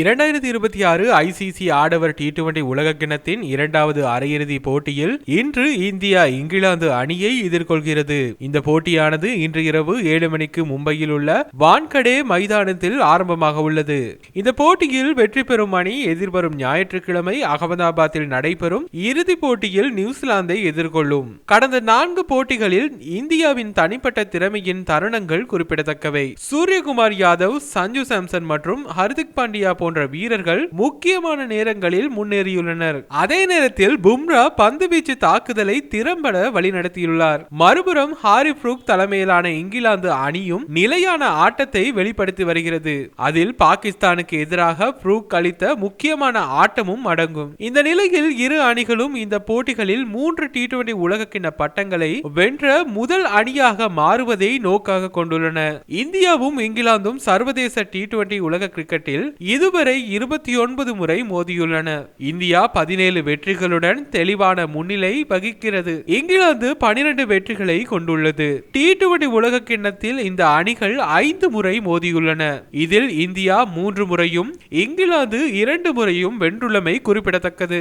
2026 ICC ஆடவர் T20 உலகக்கிண்ணத்தின் இரண்டாவது அரையிறுதி போட்டியில் இன்று இந்தியா இங்கிலாந்து அணியை எதிர்கொள்கிறது. இந்த போட்டியானது இன்று இரவு 7 மணிக்கு மும்பையில் உள்ள வான்கடே மைதானத்தில் ஆரம்பமாக உள்ளது. இந்த போட்டியில் வெற்றி பெறும் அணி எதிர்வரும் ஞாயிற்றுக்கிழமை அகமதாபாத்தில் நடைபெறும் இறுதிப் போட்டியில் நியூசிலாந்தை எதிர்கொள்ளும். கடந்த 4 போட்டிகளில் இந்தியாவின் தனிப்பட்ட திறமையின் தருணங்கள் குறிப்பிடத்தக்கவை. சூரியகுமார் யாதவ், சஞ்சு சாம்சன் மற்றும் ஹர்திக் பாண்டியா போன்ற வீரர்கள் முக்கியமான நேரங்களில் முன்னேறியுள்ளனர். அதே நேரத்தில் பும்ரா பந்துவீச்சு தாக்குதலை திறம்பட வழிநடத்தியுள்ளார். மறுபுறம் ஹாரி புரூக் தலைமையிலான இங்கிலாந்து அணியும் நிலையான ஆட்டத்தை வெளிப்படுத்தி வருகிறது. அதில் பாகிஸ்தானுக்கு எதிராக புரூக் அளித்த முக்கியமான ஆட்டமும் அடங்கும். இந்த நிலையில் இரு அணிகளும் இந்த போட்டிகளில் 3 T20 உலகக்கிண்ண பட்டங்களை வென்ற முதல் அணியாக மாறுவதை நோக்காக கொண்டுள்ளன. இந்தியாவும் இங்கிலாந்தும் சர்வதேச T20 உலக கிரிக்கெட்டில் இதுவரை 29 முறை மோதியுள்ளன. இந்தியா 17 வெற்றிகளுடன் தெளிவான முன்னிலை வகிக்கிறது. இங்கிலாந்து 12 வெற்றிகளை கொண்டுள்ளது. T20 உலக கிண்ணத்தில் இந்த அணிகள் 5 முறை மோதியுள்ளன. இதில் இந்தியா 3 முறையும் இங்கிலாந்து 2 முறையும் வென்றுள்ளமை குறிப்பிடத்தக்கது.